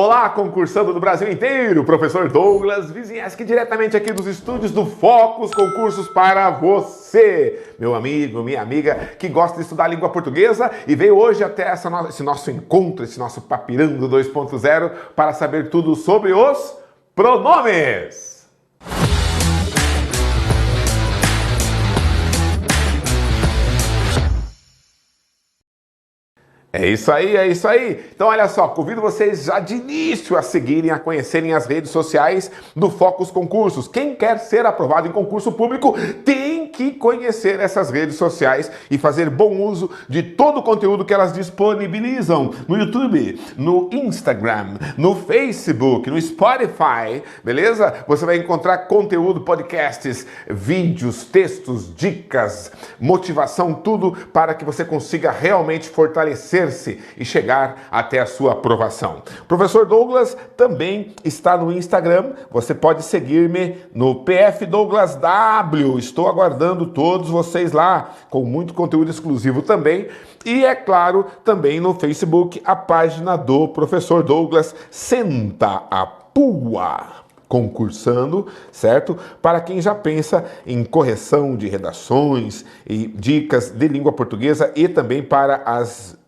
Olá, concursando do Brasil inteiro, professor Douglas Wiesinski, diretamente aqui dos estúdios do Focus Concursos para você, meu amigo, minha amiga, que gosta de estudar a língua portuguesa e veio hoje até esse nosso encontro, esse nosso Papirando 2.0 para saber tudo sobre os pronomes. É isso aí, é isso aí. Então olha só, convido vocês já de início a seguirem, a conhecerem as redes sociais do Focus Concursos. Quem quer ser aprovado em concurso público tem que conhecer essas redes sociais e fazer bom uso de todo o conteúdo que elas disponibilizam no YouTube, no Instagram, no Facebook, no Spotify, beleza? Você vai encontrar conteúdo, podcasts, vídeos, textos, dicas, motivação, tudo para que você consiga realmente fortalecer e chegar até a sua aprovação. Professor Douglas também está no Instagram, você pode seguir-me no PF Douglas W, estou aguardando todos vocês lá, com muito conteúdo exclusivo também, e é claro, também no Facebook, a página do Professor Douglas Senta a Pua. Concursando, certo? Para quem já pensa em correção de redações e dicas de língua portuguesa e também para as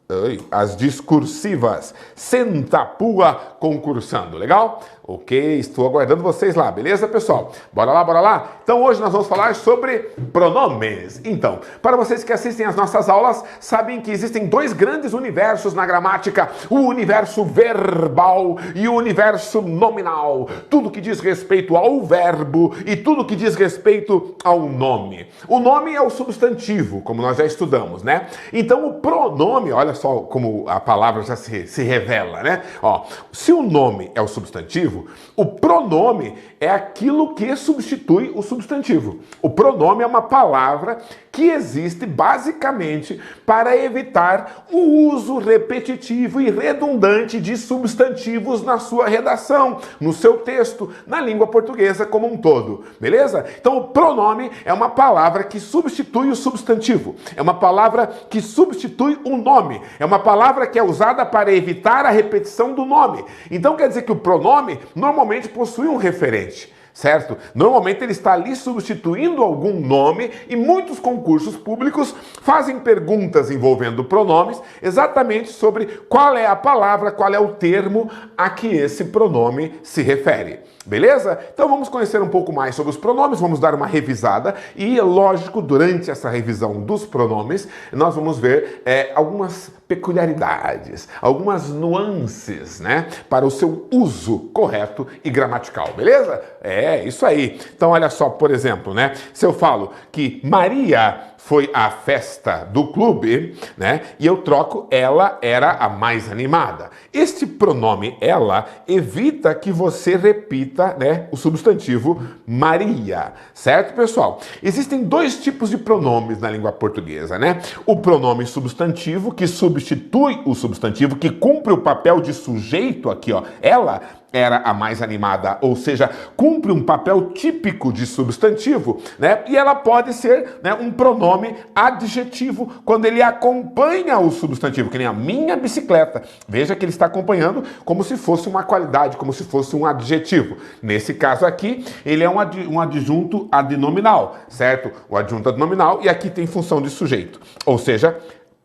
discursivas. Senta a Pua concursando, legal? Ok, estou aguardando vocês lá, beleza, pessoal? Bora lá, bora lá? Então hoje nós vamos falar sobre pronomes. Então, para vocês que assistem às nossas aulas, sabem que existem dois grandes universos na gramática, o universo verbal e o universo nominal. Tudo que diz respeito ao verbo e tudo que diz respeito ao nome. O nome é o substantivo, como nós já estudamos, né? Então o pronome, olha só como a palavra já se revela, né? Ó, se o nome é o substantivo, o pronome é aquilo que substitui o substantivo. O pronome é uma palavra que existe basicamente para evitar o uso repetitivo e redundante de substantivos na sua redação, no seu texto, na língua portuguesa como um todo, beleza? Então o pronome é uma palavra que substitui o substantivo, é uma palavra que substitui o nome, é uma palavra que é usada para evitar a repetição do nome. Então quer dizer que o pronome normalmente possui um referente, certo? Normalmente ele está ali substituindo algum nome e muitos concursos públicos fazem perguntas envolvendo pronomes exatamente sobre qual é a palavra, qual é o termo a que esse pronome se refere. Beleza? Então vamos conhecer um pouco mais sobre os pronomes, vamos dar uma revisada e, lógico, durante essa revisão dos pronomes, nós vamos ver algumas peculiaridades, algumas nuances, né, para o seu uso correto e gramatical, beleza? É, isso aí. Então olha só, por exemplo, né, se eu falo que Maria foi à festa do clube, né, e eu troco ela era a mais animada. Este pronome ela evita que você repita, né, o substantivo Maria, certo, pessoal? Existem dois tipos de pronomes na língua portuguesa, né? O pronome substantivo, que substitui o substantivo, que cumpre o papel de sujeito aqui, ó, ela era a mais animada, ou seja, cumpre um papel típico de substantivo, né? E ela pode ser, né, um pronome adjetivo quando ele acompanha o substantivo, que nem a minha bicicleta. Veja que ele está acompanhando como se fosse uma qualidade, como se fosse um adjetivo. Nesse caso aqui, ele é um adjunto adnominal, certo? O adjunto adnominal, e aqui tem função de sujeito, ou seja,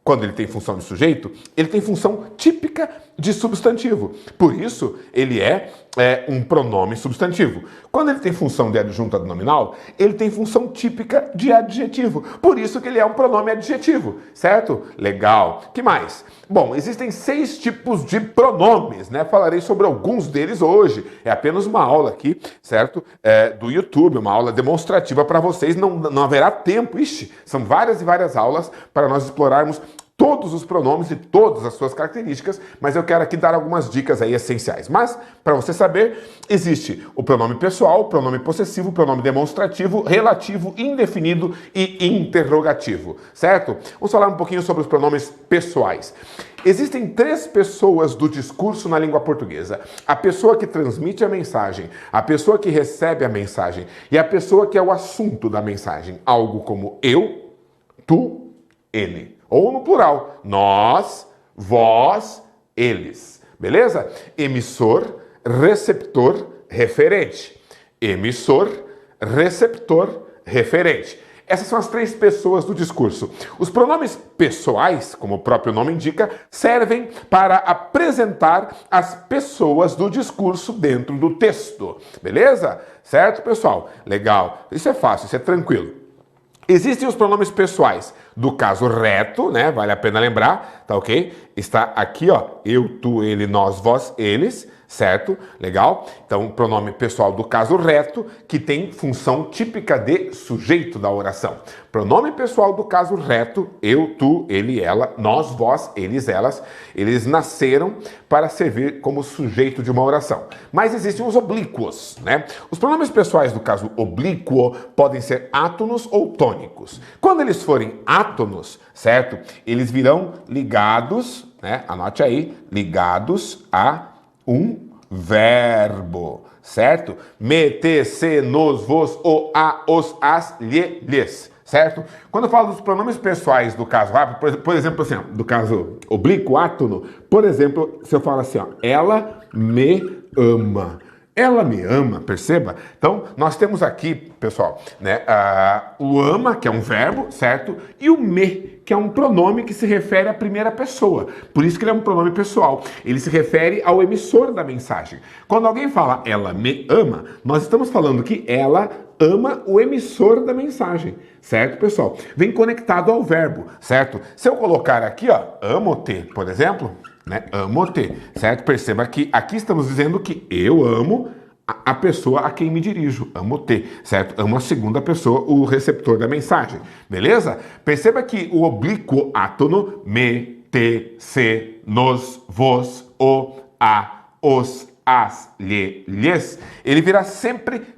quando ele tem função de sujeito, ele tem função típica de substantivo. Por isso, ele é um pronome substantivo. Quando ele tem função de adjunto adnominal, ele tem função típica de adjetivo. Por isso que ele é um pronome adjetivo, certo? Legal. Que mais? Bom, existem 6 tipos de pronomes, né? Falarei sobre alguns deles hoje. É apenas uma aula aqui, certo? Do YouTube, uma aula demonstrativa para vocês. Não haverá tempo. Ixi, são várias e várias aulas para nós explorarmos todos os pronomes e todas as suas características, mas eu quero aqui dar algumas dicas aí essenciais. Mas, para você saber, existe o pronome pessoal, o pronome possessivo, o pronome demonstrativo, relativo, indefinido e interrogativo, certo? Vamos falar um pouquinho sobre os pronomes pessoais. Existem 3 pessoas do discurso na língua portuguesa. A pessoa que transmite a mensagem, a pessoa que recebe a mensagem e a pessoa que é o assunto da mensagem. Algo como eu, tu, ele. Ou no plural, nós, vós, eles. beleza? Emissor, receptor, referente. Emissor, receptor, referente. Essas são as três pessoas do discurso. Os pronomes pessoais, como o próprio nome indica, servem para apresentar as pessoas do discurso dentro do texto. Beleza? Certo, pessoal? Legal. Isso é fácil, isso é tranquilo. Existem os pronomes pessoais do caso reto, né? Vale a pena lembrar, tá ok? Está aqui, ó, eu, tu, ele, nós, vós, eles, certo? Legal? Então, pronome pessoal do caso reto, que tem função típica de sujeito da oração. Pronome pessoal do caso reto, eu, tu, ele, ela, nós, vós, eles, elas, eles nasceram para servir como sujeito de uma oração. Mas existem os oblíquos, né? Os pronomes pessoais do caso oblíquo podem ser átonos ou tônicos. Quando eles forem átonos, certo? Eles virão ligados, né? Anote aí, ligados a um verbo, certo? Me, te, se, nos, vos, o, a, os, as, lhe, lhes, certo? Quando eu falo dos pronomes pessoais do caso rápido, por exemplo, assim, ó, do caso oblíquo, átono, por exemplo, se eu falo assim, ó, ela me ama. Ela me ama, perceba? Então, nós temos aqui, pessoal, né, o ama, que é um verbo, certo? E o me, que é um pronome que se refere à primeira pessoa. Por isso que ele é um pronome pessoal. Ele se refere ao emissor da mensagem. Quando alguém fala ela me ama, nós estamos falando que ela ama o emissor da mensagem, certo, pessoal? Vem conectado ao verbo, certo? Se eu colocar aqui, ó, amo-te, por exemplo, né, amo-te, certo? Perceba que aqui estamos dizendo que eu amo a pessoa a quem me dirijo, amo-te, certo? Amo a segunda pessoa, o receptor da mensagem, beleza? Perceba que o oblíquo átono, me, te, se, nos, vos, o, a, os, as, lhe, lhes, ele virá sempre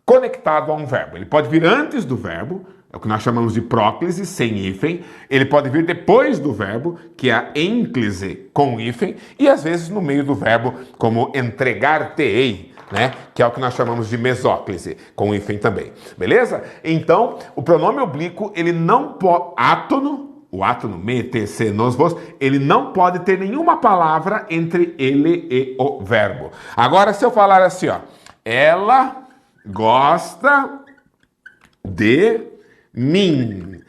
conectado a um verbo. Ele pode vir antes do verbo, é o que nós chamamos de próclise, sem hífen. Ele pode vir depois do verbo, que é a ênclise com hífen, e às vezes no meio do verbo, como entregar-te-ei, né? Que é o que nós chamamos de mesóclise, com hífen também. Beleza? Então, o pronome oblíquo, ele não pode... átono, o átono, me, te, se, nos, vos, ele não pode ter nenhuma palavra entre ele e o verbo. Agora, se eu falar assim, ó, ela gosta de mim.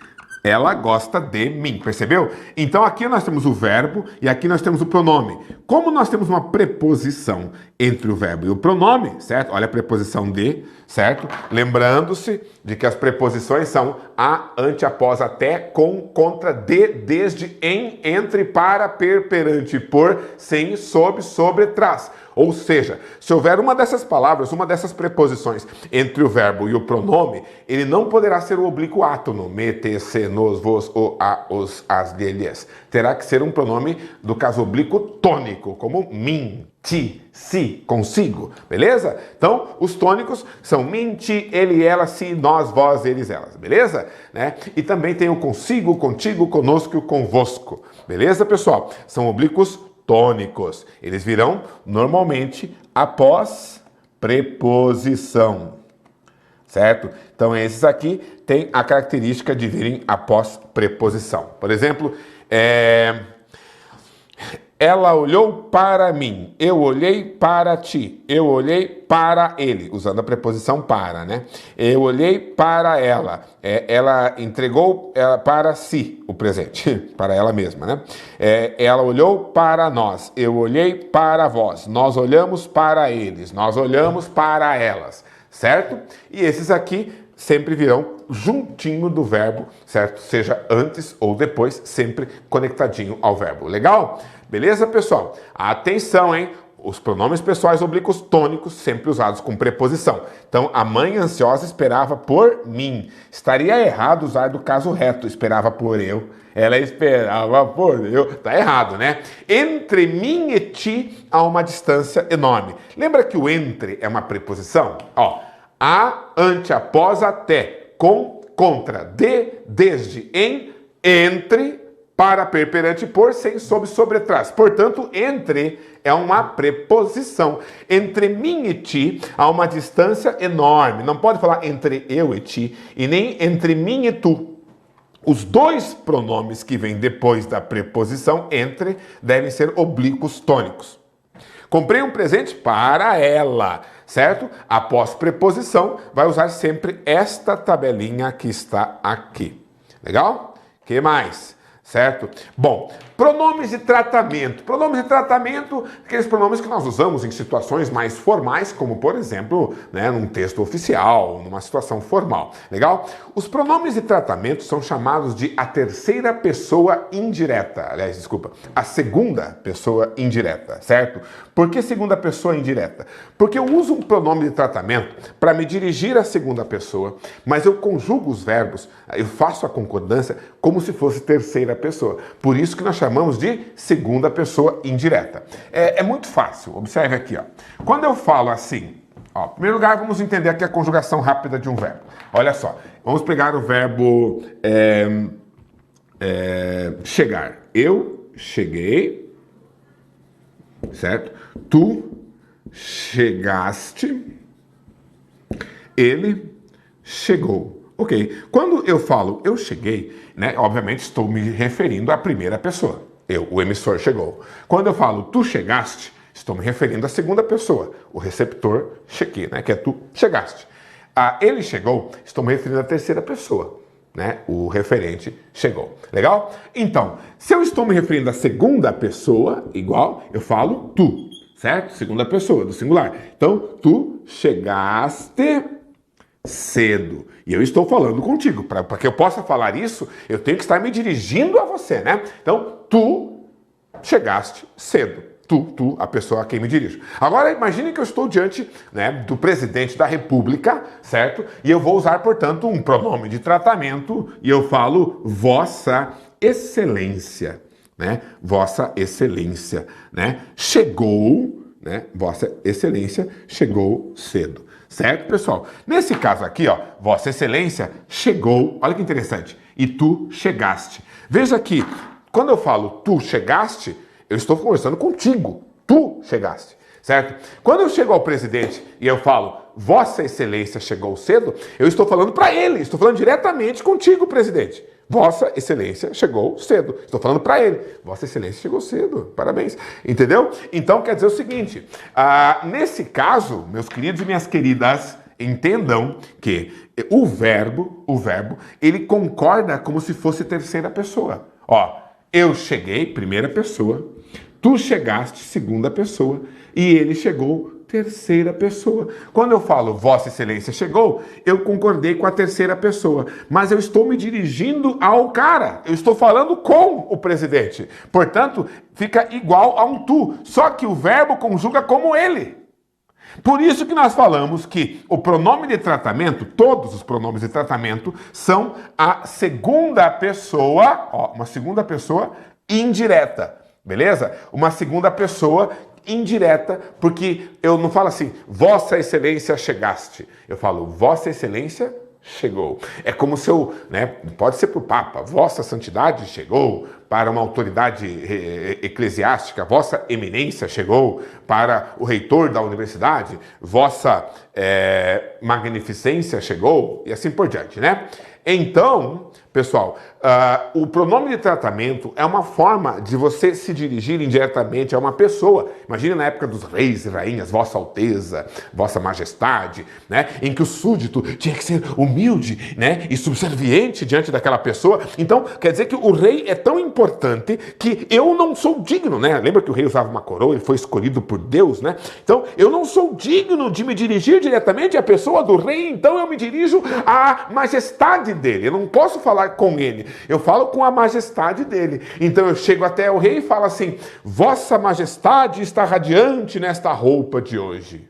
Ela gosta de mim, percebeu? Então aqui nós temos o verbo e aqui nós temos o pronome. Como nós temos uma preposição entre o verbo e o pronome, certo? Olha a preposição de, certo? Lembrando-se de que as preposições são a, ante, após, até, com, contra, de, desde, em, entre, para, per, perante, por, sem, sob, sobre, trás. Ou seja, se houver uma dessas palavras, uma dessas preposições entre o verbo e o pronome, ele não poderá ser o oblíquo átono, me, te, se, nos, vos, o, a, os, as, lhe, lhes. Terá que ser um pronome do caso oblíquo tônico, como mim, ti, si, consigo, beleza? Então, os tônicos são mim, ti, ele, ela, si, nós, vós, eles, elas, beleza? Né? E também tem o consigo, contigo, conosco e o convosco, beleza, pessoal? São oblíquos tônicos. Eles virão normalmente após preposição, certo? Então esses aqui têm a característica de virem após preposição. Por exemplo, ela olhou para mim, eu olhei para ti, eu olhei para ele, usando a preposição para, né? Eu olhei para ela, ela entregou para si o presente, para ela mesma, né? Ela olhou para nós, eu olhei para vós, nós olhamos para eles, nós olhamos para elas, certo? E esses aqui sempre virão juntinho do verbo, certo? Seja antes ou depois, sempre conectadinho ao verbo. Legal? Beleza, pessoal? Atenção, hein? Os pronomes pessoais oblíquos tônicos sempre usados com preposição. Então, a mãe ansiosa esperava por mim. Estaria errado usar do caso reto, esperava por eu. Ela esperava por eu. Tá errado, né? Entre mim e ti há uma distância enorme. Lembra que o entre é uma preposição? Ó, a, ante, após, até, com, contra, de, desde, em, entre, para, per, perante, por, sem, sob, sobre, trás. Portanto, entre é uma preposição. Entre mim e ti há uma distância enorme. Não pode falar entre eu e ti e nem entre mim e tu. Os dois pronomes que vêm depois da preposição entre devem ser oblíquos tônicos. Comprei um presente para ela, certo? Após preposição, vai usar sempre esta tabelinha que está aqui. Legal? O que mais? Certo? Bom, pronomes de tratamento. Pronomes de tratamento, aqueles pronomes que nós usamos em situações mais formais, como por exemplo, né, num texto oficial, numa situação formal. Legal? Os pronomes de tratamento são chamados de a terceira pessoa indireta. Aliás, desculpa, a segunda pessoa indireta, certo? Por que segunda pessoa indireta? Porque eu uso um pronome de tratamento para me dirigir à segunda pessoa, mas eu conjugo os verbos, eu faço a concordância como se fosse terceira pessoa. Por isso que nós chamamos de segunda pessoa indireta. É muito fácil. Observe aqui, ó. Quando eu falo assim, ó, em primeiro lugar, vamos entender aqui a conjugação rápida de um verbo. Olha só, vamos pegar o verbo chegar. Eu cheguei, certo? Tu chegaste, ele chegou. Ok, quando eu falo eu cheguei, né, obviamente estou me referindo à primeira pessoa. Eu, o emissor, chegou. Quando eu falo tu chegaste, estou me referindo à segunda pessoa. O receptor, cheguei, né, que é tu chegaste. Ele chegou, estou me referindo à terceira pessoa, né, o referente chegou. Legal? Então, se eu estou me referindo à segunda pessoa, igual, eu falo tu, certo? Segunda pessoa, do singular. Então, tu chegaste cedo. E eu estou falando contigo. Para que eu possa falar isso, eu tenho que estar me dirigindo a você, né? Então, tu chegaste cedo. Tu, a pessoa a quem me dirijo. Agora, imagine que eu estou diante, né, do presidente da República, certo? E eu vou usar, portanto, um pronome de tratamento e eu falo Vossa Excelência, né? Vossa Excelência, né? Chegou, né? Vossa Excelência chegou cedo. Certo, pessoal? Nesse caso aqui, ó, Vossa Excelência chegou, olha que interessante, e tu chegaste. Veja que, quando eu falo tu chegaste, eu estou conversando contigo. Tu chegaste, certo? Quando eu chego ao presidente e eu falo Vossa Excelência chegou cedo, eu estou falando para ele, estou falando diretamente contigo, presidente. Vossa Excelência chegou cedo. Estou falando para ele. Vossa Excelência chegou cedo. Parabéns. Entendeu? Então quer dizer o seguinte. Nesse caso, meus queridos e minhas queridas, entendam que o verbo, ele concorda como se fosse terceira pessoa. Ó, eu cheguei, primeira pessoa. Tu chegaste, segunda pessoa. E ele chegou, terceira pessoa. Quando eu falo Vossa Excelência chegou, eu concordei com a terceira pessoa, mas eu estou me dirigindo ao cara, eu estou falando com o presidente. Portanto, fica igual a um tu, só que o verbo conjuga como ele. Por isso que nós falamos que o pronome de tratamento, todos os pronomes de tratamento, são a segunda pessoa, ó, uma segunda pessoa indireta, beleza? Uma segunda pessoa indireta, porque eu não falo assim, Vossa Excelência chegaste. Eu falo, Vossa Excelência chegou. É como se eu, né, pode ser para o Papa, Vossa Santidade chegou, para uma autoridade eclesiástica, Vossa Eminência chegou, para o reitor da universidade, Vossa Magnificência chegou, e assim por diante, né? Então, pessoal, o pronome de tratamento é uma forma de você se dirigir indiretamente a uma pessoa. Imagina na época dos reis e rainhas, Vossa Alteza, Vossa Majestade, né? Em que o súdito tinha que ser humilde, né? E subserviente diante daquela pessoa. Então, quer dizer que o rei é tão importante que eu não sou digno, né? Lembra que o rei usava uma coroa, ele foi escolhido por Deus, né? Então, eu não sou digno de me dirigir diretamente à pessoa do rei, então eu me dirijo à majestade dele. Eu não posso falar com ele, eu falo com a majestade dele. Então eu chego até o rei e falo assim, Vossa Majestade está radiante nesta roupa de hoje.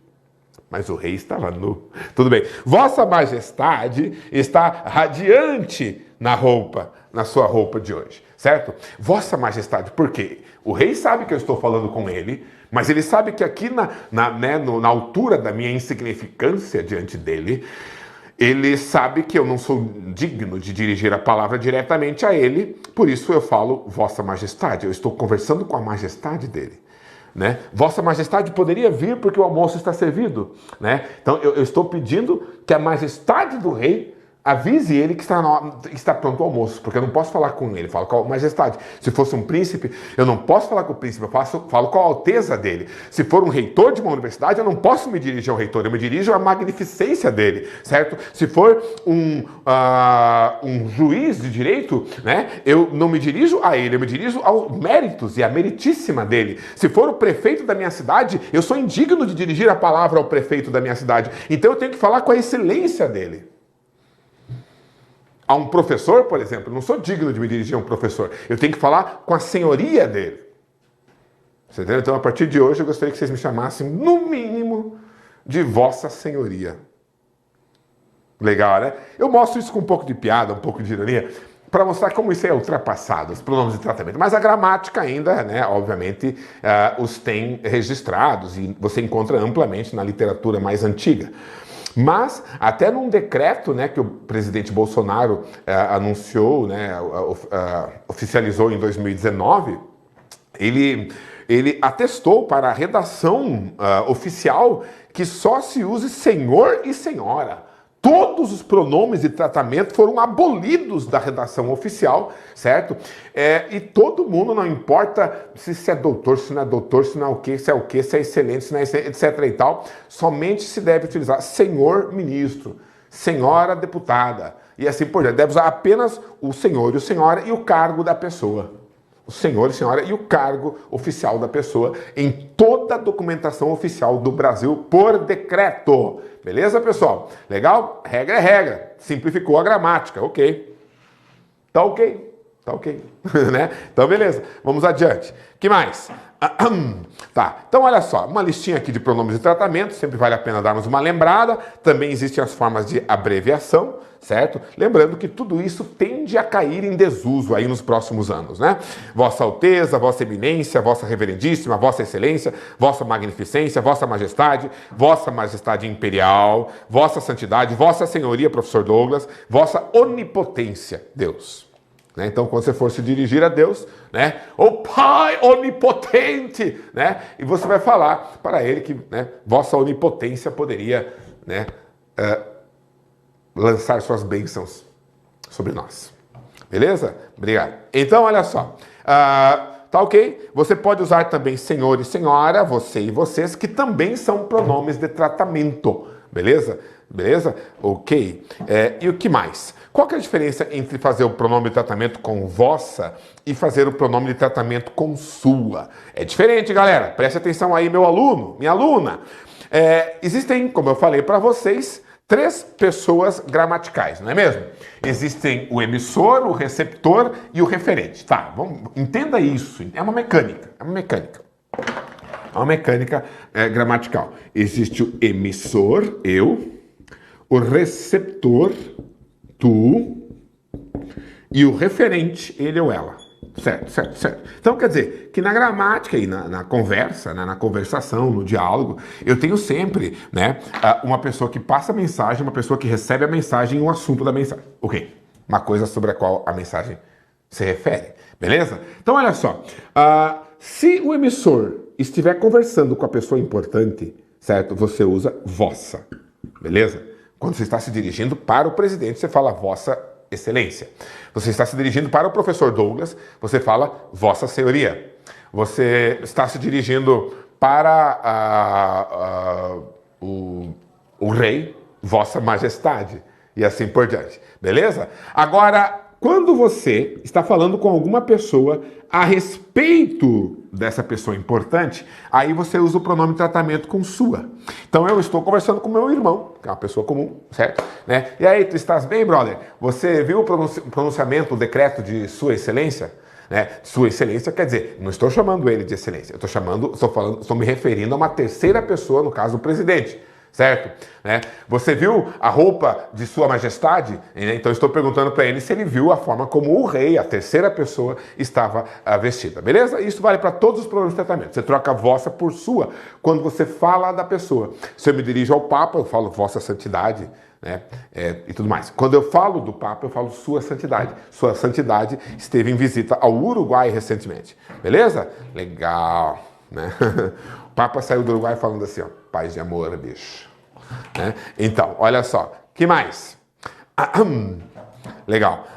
Mas o rei estava nu. Tudo bem. Vossa Majestade está radiante na sua roupa de hoje, certo? Vossa Majestade, por quê? O rei sabe que eu estou falando com ele, mas ele sabe que aqui na altura da minha insignificância diante dele, ele sabe que eu não sou digno de dirigir a palavra diretamente a ele, por isso eu falo Vossa Majestade, eu estou conversando com a majestade dele. Né? Vossa Majestade poderia vir porque o almoço está servido. Né? Então eu estou pedindo que a majestade do rei avise ele que está pronto o almoço, porque eu não posso falar com ele, falo com a majestade. Se fosse um príncipe, eu não posso falar com o príncipe, falo com a alteza dele. Se for um reitor de uma universidade, eu não posso me dirigir ao reitor, eu me dirijo à magnificência dele, certo? Se for um juiz de direito, né, eu não me dirijo a ele, eu me dirijo aos méritos e à meritíssima dele. Se for o prefeito da minha cidade, eu sou indigno de dirigir a palavra ao prefeito da minha cidade. Então eu tenho que falar com a excelência dele. A um professor, por exemplo, eu não sou digno de me dirigir a um professor. Eu tenho que falar com a senhoria dele. Você entendeu? Então, a partir de hoje, eu gostaria que vocês me chamassem, no mínimo, de Vossa Senhoria. Legal, né? Eu mostro isso com um pouco de piada, um pouco de ironia, para mostrar como isso é ultrapassado, os pronomes de tratamento. Mas a gramática ainda, né, obviamente, os tem registrados e você encontra amplamente na literatura mais antiga. Mas, até num decreto, né, que o presidente Bolsonaro anunciou, né, oficializou em 2019, ele atestou para a redação oficial que só se use senhor e senhora. Todos os pronomes de tratamento foram abolidos da redação oficial, certo? E todo mundo, não importa se é doutor, se não é doutor, se não é o quê, se é excelente, se não é excelente, etc. e tal, somente se deve utilizar senhor ministro, senhora deputada, e assim por diante. Deve usar apenas o senhor e o senhora e o cargo da pessoa. O senhor e senhora e o cargo oficial da pessoa em toda a documentação oficial do Brasil por decreto. Beleza, pessoal? Legal? Regra é regra. Simplificou a gramática. Ok. Tá ok. Tá ok. Né? Então, beleza. Vamos adiante. Que mais? Tá. Então, olha só. Uma listinha aqui de pronomes de tratamento. Sempre vale a pena darmos uma lembrada. Também existem as formas de abreviação, certo? Lembrando que tudo isso tende a cair em desuso aí nos próximos anos, né? Vossa Alteza, Vossa Eminência, Vossa Reverendíssima, Vossa Excelência, Vossa Magnificência, Vossa Majestade Imperial, Vossa Santidade, Vossa Senhoria, Professor Douglas, Vossa Onipotência, Deus. Né? Então, quando você for se dirigir a Deus, né? O Pai Onipotente, né? E você vai falar para ele que, né, Vossa Onipotência poderia, né, lançar suas bênçãos sobre nós. Beleza? Obrigado. Então, olha só. Tá ok? Você pode usar também senhor e senhora, você e vocês, que também são pronomes de tratamento. Beleza? Beleza? Ok. E o que mais? Qual que é a diferença entre fazer o pronome de tratamento com vossa e fazer o pronome de tratamento com sua? É diferente, galera. Preste atenção aí, meu aluno, minha aluna. Existem, como eu falei para vocês, 3 pessoas gramaticais, não é mesmo? Existem o emissor, o receptor e o referente. Tá, entenda isso. É uma mecânica. É uma mecânica gramatical. Existe o emissor, eu, o receptor, tu, e o referente, ele ou ela. Certo. Então, quer dizer, que na gramática e na conversa, né, na conversação, no diálogo, eu tenho sempre, né, uma pessoa que passa a mensagem, uma pessoa que recebe a mensagem e um assunto da mensagem. Ok, uma coisa sobre a qual a mensagem se refere, beleza? Então, olha só, se o emissor estiver conversando com a pessoa importante, certo? Você usa vossa, beleza? Quando você está se dirigindo para o presidente, você fala Vossa Excelência. Você está se dirigindo para o professor Douglas, você fala Vossa Senhoria. Você está se dirigindo para o rei, Vossa Majestade, e assim por diante. Beleza? Agora, quando você está falando com alguma pessoa a respeito dessa pessoa importante, aí você usa o pronome de tratamento com sua. Então eu estou conversando com meu irmão, que é uma pessoa comum, certo? Né? E aí, tu estás bem, brother? Você viu o pronunciamento, o decreto de Sua Excelência? Né? Sua Excelência quer dizer, não estou chamando ele de excelência, eu estou me referindo a uma terceira pessoa, no caso o presidente. Certo? Né? Você viu a roupa de Sua Majestade? Então estou perguntando para ele se ele viu a forma como o rei, a terceira pessoa, estava vestida. Beleza? Isso vale para todos os pronomes de tratamento. Você troca vossa por sua quando você fala da pessoa. Se eu me dirijo ao Papa, eu falo Vossa Santidade, né? E tudo mais. Quando eu falo do Papa, eu falo Sua Santidade. Sua Santidade esteve em visita ao Uruguai recentemente. Beleza? Legal. Né? O Papa saiu do Uruguai falando assim, ó, paz e amor, bicho. Né? Então, olha só. Que mais? Legal.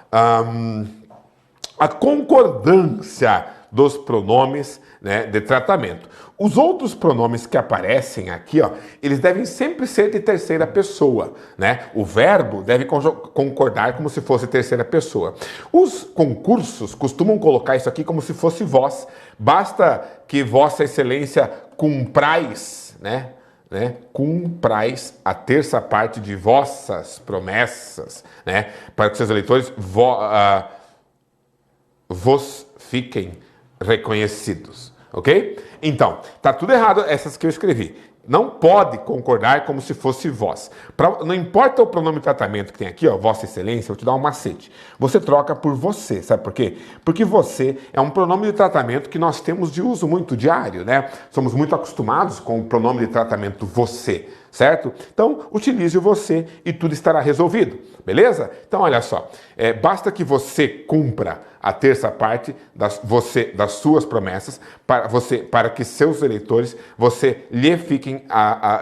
A concordância dos pronomes, né, de tratamento. Os outros pronomes que aparecem aqui, ó, eles devem sempre ser de terceira pessoa, né? O verbo deve concordar como se fosse terceira pessoa. Os concursos costumam colocar isso aqui como se fosse vós. Basta que Vossa Excelência cumprais, né? Cumprais a terça parte de vossas promessas, né? Para que seus eleitores vos fiquem reconhecidos, ok? Então, tá tudo errado essas que eu escrevi. Não pode concordar como se fosse vós. Não importa o pronome de tratamento que tem aqui, ó, Vossa Excelência, eu vou te dar um macete. Você troca por você, sabe por quê? Porque você é um pronome de tratamento que nós temos de uso muito diário, né? Somos muito acostumados com o pronome de tratamento você, certo? Então, utilize o você e tudo estará resolvido, beleza? Então, olha só, basta que você cumpra a terça parte das suas promessas para que seus eleitores, lhe fiquem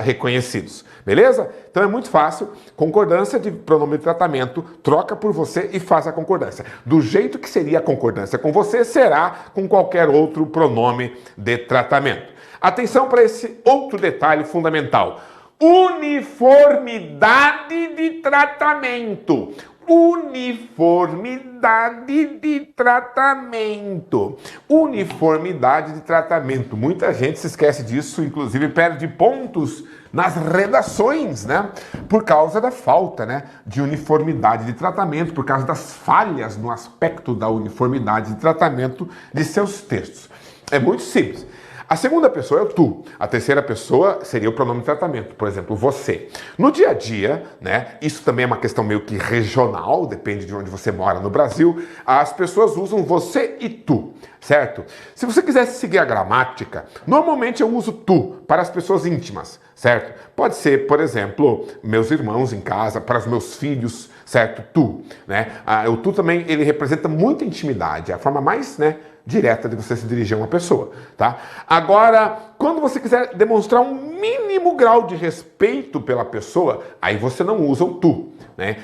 reconhecidos, beleza? Então é muito fácil, concordância de pronome de tratamento, troca por você e faz a concordância. Do jeito que seria a concordância com você, será com qualquer outro pronome de tratamento. Atenção para esse outro detalhe fundamental. Uniformidade de tratamento. Uniformidade de tratamento. Uniformidade de tratamento. Muita gente se esquece disso, inclusive perde pontos nas redações, né? Por causa da falta, né, de uniformidade de tratamento, por causa das falhas no aspecto da uniformidade de tratamento de seus textos. É muito simples. A segunda pessoa é o tu. A terceira pessoa seria o pronome de tratamento, por exemplo, você. No dia a dia, né, isso também é uma questão meio que regional, depende de onde você mora no Brasil, as pessoas usam você e tu, certo? Se você quisesse seguir a gramática, normalmente eu uso tu para as pessoas íntimas, certo? Pode ser, por exemplo, meus irmãos em casa, para os meus filhos, certo? Tu, né? O tu também, ele representa muita intimidade, é a forma mais, né, direta de você se dirigir a uma pessoa, tá? Agora, quando você quiser demonstrar um mínimo grau de respeito pela pessoa, aí você não usa o tu, né?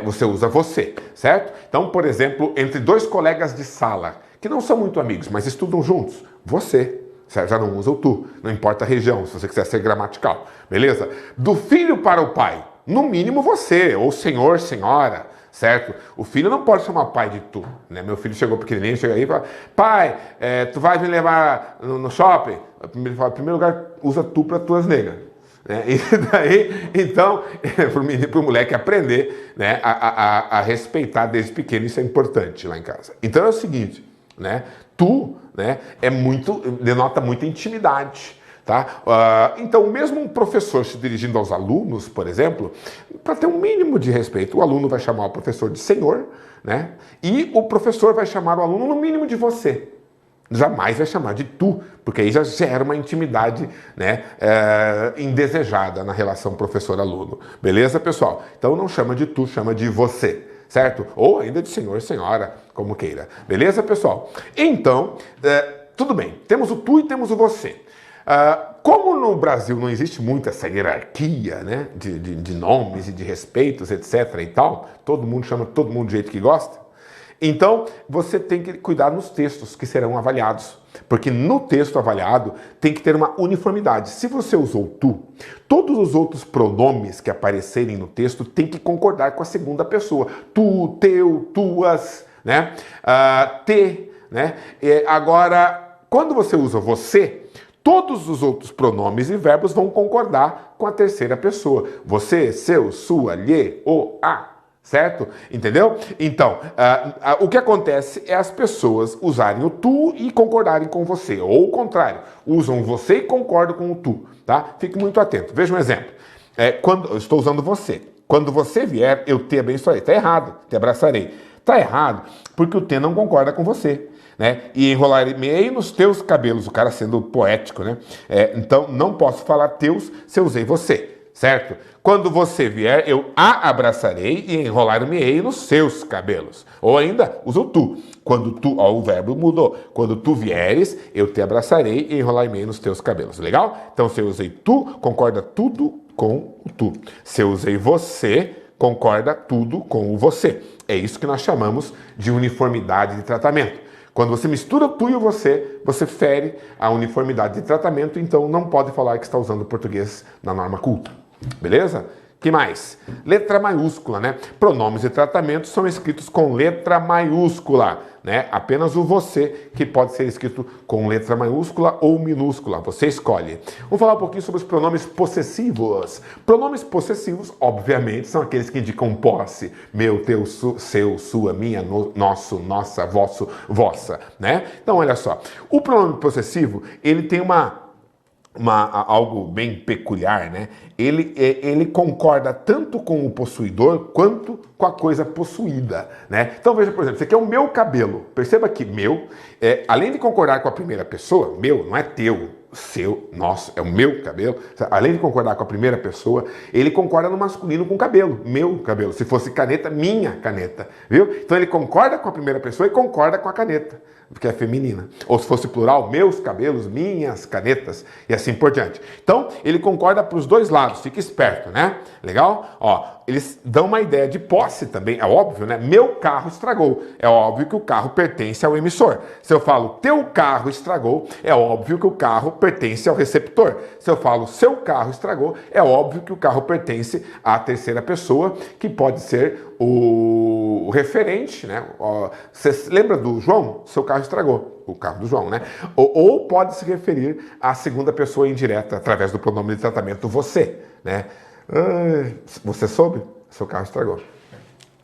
Você usa você, certo? Então, por exemplo, entre dois colegas de sala, que não são muito amigos, mas estudam juntos, você, certo? Já não usa o tu, não importa a região, se você quiser ser gramatical, beleza? Do filho para o pai, no mínimo você, ou senhor, senhora, certo? O filho não pode chamar pai de tu, né? Meu filho chegou pequenininho, chega aí e fala, pai, tu vai me levar no shopping? Ele fala, em primeiro lugar, usa tu para tuas negas. Né? E daí, então, para o moleque aprender, né, a respeitar desde pequeno, isso é importante lá em casa. Então é o seguinte, né? Tu, né, denota muita intimidade. Tá? Então, mesmo um professor se dirigindo aos alunos, por exemplo, para ter um mínimo de respeito, o aluno vai chamar o professor de senhor, né? E o professor vai chamar o aluno no mínimo de você. Jamais vai chamar de tu, porque aí já gera uma intimidade, né, indesejada na relação professor-aluno. Beleza, pessoal? Então não chama de tu, chama de você, certo? Ou ainda de senhor, senhora, como queira. Beleza, pessoal? Então, tudo bem. Temos o tu e temos o você. Como no Brasil não existe muito essa hierarquia, né, de nomes e de respeitos, etc. e tal, todo mundo chama todo mundo do jeito que gosta, então você tem que cuidar nos textos que serão avaliados, porque no texto avaliado tem que ter uma uniformidade. Se você usou tu, todos os outros pronomes que aparecerem no texto tem que concordar com a segunda pessoa. Tu, teu, tuas, né, te, né. Agora, quando você usa você, todos os outros pronomes e verbos vão concordar com a terceira pessoa. Você, seu, sua, lhe, o, a. Certo? Entendeu? Então, o que acontece é as pessoas usarem o tu e concordarem com você. Ou o contrário, usam você e concordam com o tu. Tá? Fique muito atento. Veja um exemplo. Quando eu estou usando você. Quando você vier, eu te abençoarei. Está errado. Te abraçarei. Está errado porque o te não concorda com você. Né? E enrolar-me-ei nos teus cabelos, o cara sendo poético, né? Então não posso falar teus se eu usei você, certo? Quando você vier, eu a abraçarei e enrolar-me-ei nos seus cabelos. Ou ainda, usa o tu. Quando tu, ó, o verbo mudou. Quando tu vieres, eu te abraçarei e enrolar-me-ei nos teus cabelos. Legal? Então se eu usei tu, concorda tudo com o tu. Se eu usei você, concorda tudo com o você. É isso que nós chamamos de uniformidade de tratamento. Quando você mistura o tu e o você fere a uniformidade de tratamento, então não pode falar que está usando o português na norma culta. Beleza? Que mais? Letra maiúscula, né? Pronomes de tratamento são escritos com letra maiúscula, né? Apenas o você que pode ser escrito com letra maiúscula ou minúscula, você escolhe. Vamos falar um pouquinho sobre os pronomes possessivos. Pronomes possessivos, obviamente, são aqueles que indicam posse. Meu, teu, seu, sua, minha, nosso, nossa, vosso, vossa, né? Então, olha só. O pronome possessivo, ele tem algo bem peculiar, né? Ele concorda tanto com o possuidor quanto com a coisa possuída, né? Então veja, por exemplo, você quer o meu cabelo. Perceba que meu, além de concordar com a primeira pessoa, meu, não é teu, seu, nosso, é o meu cabelo. Além de concordar com a primeira pessoa, ele concorda no masculino com cabelo, meu cabelo. Se fosse caneta, minha caneta, viu? Então ele concorda com a primeira pessoa e concorda com a caneta, porque é feminina. Ou se fosse plural, meus cabelos, minhas canetas, e assim por diante. Então, ele concorda para os dois lados, fica esperto, né? Legal? Ó, eles dão uma ideia de posse também, é óbvio, né? Meu carro estragou. É óbvio que o carro pertence ao emissor. Se eu falo teu carro estragou, é óbvio que o carro pertence ao receptor. Se eu falo seu carro estragou, é óbvio que o carro pertence à terceira pessoa, que pode ser o referente, né? Você lembra do João? Seu carro estragou. O carro do João, né? Ou pode se referir à segunda pessoa indireta, através do pronome de tratamento você, né? Você soube? Seu carro estragou,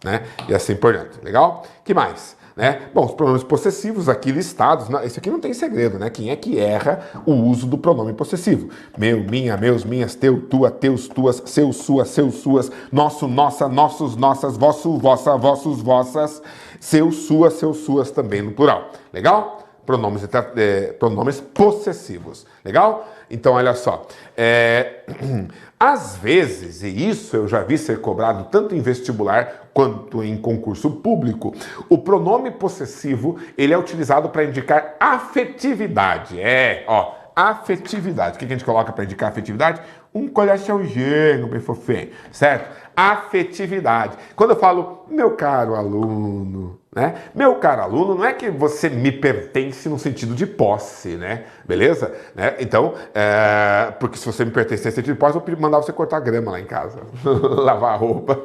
né? E assim por diante. Legal? Que mais? Né? Bom, os pronomes possessivos aqui listados, esse aqui não tem segredo, né? Quem é que erra o uso do pronome possessivo? Meu, minha, meus, minhas, teu, tua, teus, tuas, seu, sua, seus, suas, nosso, nossa, nossos, nossas, vosso, vossa, vossos, vossas, seu, sua, seus, suas também no plural. Legal? Pronomes possessivos. Legal? Então, olha só. Às vezes, e isso eu já vi ser cobrado tanto em vestibular quanto em concurso público, o pronome possessivo, ele é utilizado para indicar afetividade. Afetividade. O que a gente coloca para indicar afetividade? Um coraçãozinho bem fofinho, certo? Afetividade. Quando eu falo, meu caro aluno, né? Meu caro aluno, não é que você me pertence no sentido de posse, né? Beleza? Né? Então, porque se você me pertence no sentido de posse, eu vou mandar você cortar grama lá em casa, lavar a roupa,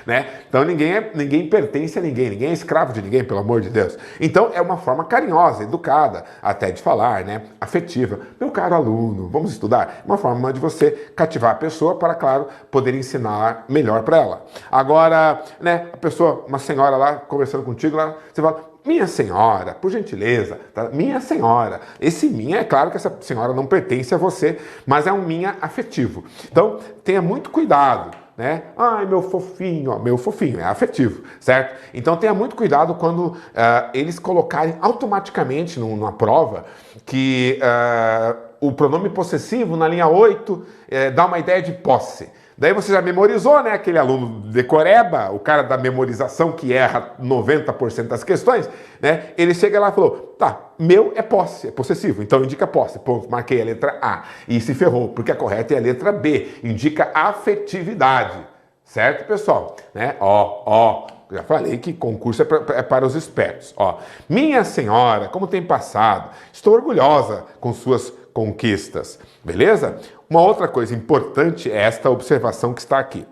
né? Então ninguém pertence a ninguém é escravo de ninguém, pelo amor de Deus. Então é uma forma carinhosa, educada, até de falar, né? Afetiva. Meu caro aluno, vamos estudar? Uma forma de você cativar a pessoa para, claro, poder ensinar melhor para ela. Agora, né? A pessoa, uma senhora lá conversando contigo, lá, você fala, minha senhora, por gentileza, tá? Minha senhora. Esse minha, é claro que essa senhora não pertence a você, mas é um minha afetivo. Então, tenha muito cuidado, né? Ai, meu fofinho, ó, meu fofinho, é afetivo, certo? Então, tenha muito cuidado quando eles colocarem automaticamente numa prova que o pronome possessivo, na linha 8, dá uma ideia de posse. Daí você já memorizou, né? Aquele aluno decoreba, o cara da memorização que erra 90% das questões, né? Ele chega lá e falou, tá, meu é posse, é possessivo, então indica posse. Pô, marquei a letra A e se ferrou, porque a correta é a letra B, indica afetividade, certo, pessoal? Né? Já falei que concurso é para os espertos. Ó, minha senhora, como tem passado? Estou orgulhosa com suas conquistas, beleza? Uma outra coisa importante é esta observação que está aqui.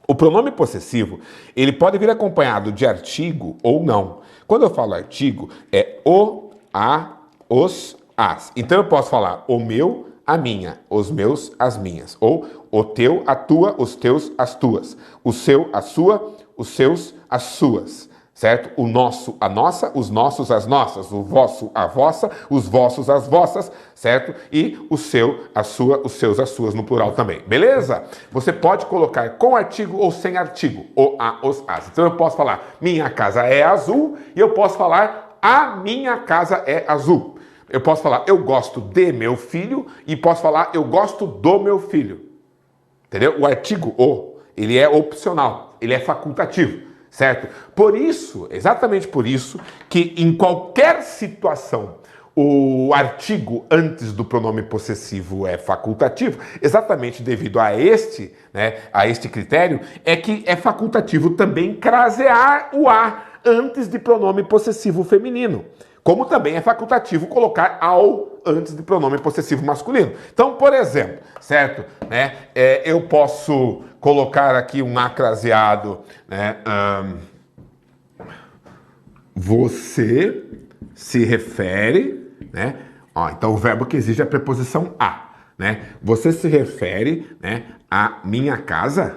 O pronome possessivo, ele pode vir acompanhado de artigo ou não. Quando eu falo artigo, é o, a, os, as. Então eu posso falar o meu, a minha, os meus, as minhas. Ou o teu, a tua, os teus, as tuas. O seu, a sua, os seus, as suas. Certo? O nosso, a nossa, os nossos, as nossas, o vosso, a vossa, os vossos, as vossas, certo? E o seu, a sua, os seus, as suas no plural também, beleza? Você pode colocar com artigo ou sem artigo, o, a, os, as. Então eu posso falar, minha casa é azul, e eu posso falar, a minha casa é azul. Eu posso falar, eu gosto de meu filho, e posso falar, eu gosto do meu filho. Entendeu? O artigo o, ele é opcional, ele é facultativo. Certo? Por isso, exatamente por isso, que em qualquer situação o artigo antes do pronome possessivo é facultativo, exatamente devido a este, né, a este critério, é que é facultativo também crasear o a antes de pronome possessivo feminino. Como também é facultativo colocar ao antes de pronome possessivo masculino. Então, por exemplo, certo? Né, eu posso colocar aqui um a craseado, né, você se refere, né? Ó, então o verbo que exige é a preposição a, né? Você se refere, né, à minha casa,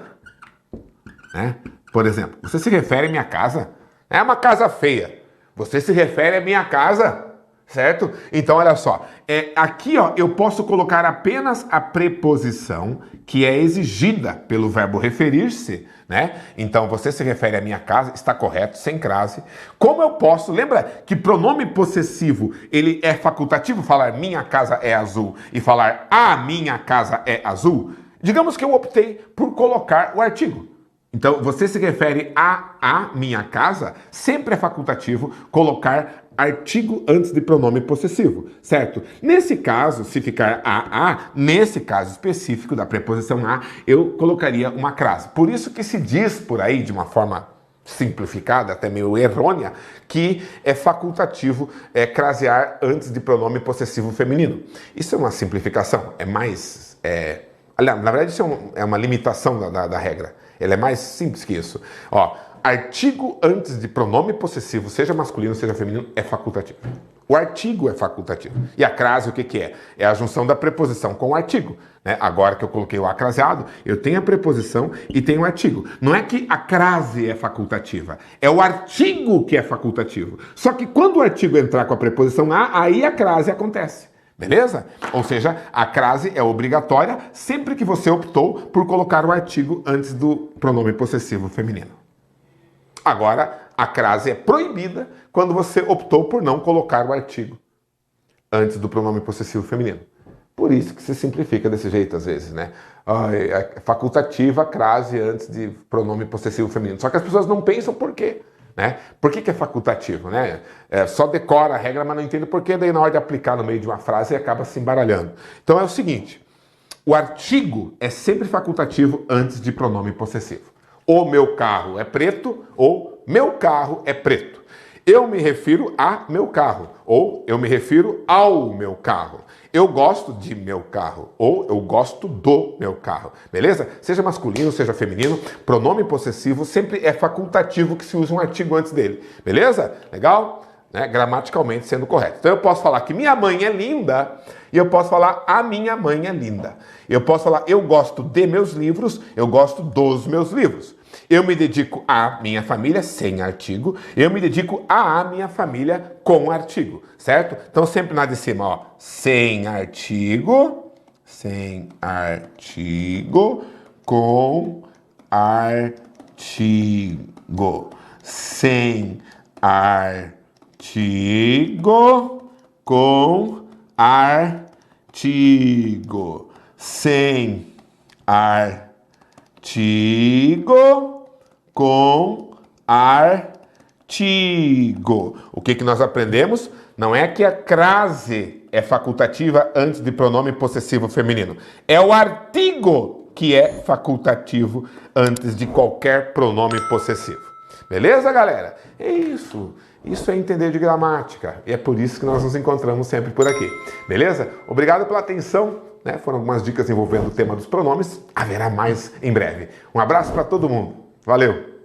né? Por exemplo, você se refere à minha casa? É uma casa feia. Você se refere à minha casa, certo? Então olha só, aqui ó, eu posso colocar apenas a preposição que é exigida pelo verbo referir-se, né? Então você se refere à minha casa, está correto, sem crase. Como eu posso, lembra que pronome possessivo, ele é facultativo, falar minha casa é azul e falar a minha casa é azul? Digamos que eu optei por colocar o artigo. Então, você se refere a minha casa, sempre é facultativo colocar artigo antes de pronome possessivo, certo? Nesse caso, se ficar nesse caso específico da preposição a, eu colocaria uma crase. Por isso que se diz por aí, de uma forma simplificada, até meio errônea, que é facultativo crasear antes de pronome possessivo feminino. Isso é uma simplificação, é mais... na verdade, isso é uma limitação da regra. Ele é mais simples que isso. Ó, artigo antes de pronome possessivo, seja masculino, seja feminino, é facultativo. O artigo é facultativo. E a crase, o que é? É a junção da preposição com o artigo. Né? Agora que eu coloquei o a craseado, eu tenho a preposição e tenho o artigo. Não é que a crase é facultativa, é o artigo que é facultativo. Só que quando o artigo entrar com a preposição a, aí a crase acontece. Beleza? Ou seja, a crase é obrigatória sempre que você optou por colocar o artigo antes do pronome possessivo feminino. Agora, a crase é proibida quando você optou por não colocar o artigo antes do pronome possessivo feminino. Por isso que se simplifica desse jeito às vezes, né? É facultativa a crase antes de pronome possessivo feminino. Só que as pessoas não pensam por quê. Né? Por que é facultativo? Né? Só decora a regra, mas não entende por que, daí na hora de aplicar no meio de uma frase acaba se embaralhando. Então é o seguinte, o artigo é sempre facultativo antes de pronome possessivo. O meu carro é preto ou meu carro é preto. Eu me refiro a meu carro ou eu me refiro ao meu carro. Eu gosto de meu carro ou eu gosto do meu carro, beleza? Seja masculino, seja feminino, pronome possessivo sempre é facultativo que se use um artigo antes dele, beleza? Legal? Né? Gramaticalmente sendo correto. Então eu posso falar que minha mãe é linda e eu posso falar a minha mãe é linda. Eu posso falar eu gosto de meus livros, eu gosto dos meus livros. Eu me dedico à minha família sem artigo, eu me dedico à minha família com artigo, certo? Então sempre lá de cima, ó, sem artigo, com artigo, sem artigo, com artigo, sem artigo, com artigo. O que nós aprendemos? Não é que a crase é facultativa antes de pronome possessivo feminino. É o artigo que é facultativo antes de qualquer pronome possessivo. Beleza, galera? É isso. Isso é entender de gramática. E é por isso que nós nos encontramos sempre por aqui. Beleza? Obrigado pela atenção. Né? Foram algumas dicas envolvendo o tema dos pronomes. Haverá mais em breve. Um abraço para todo mundo. Valeu!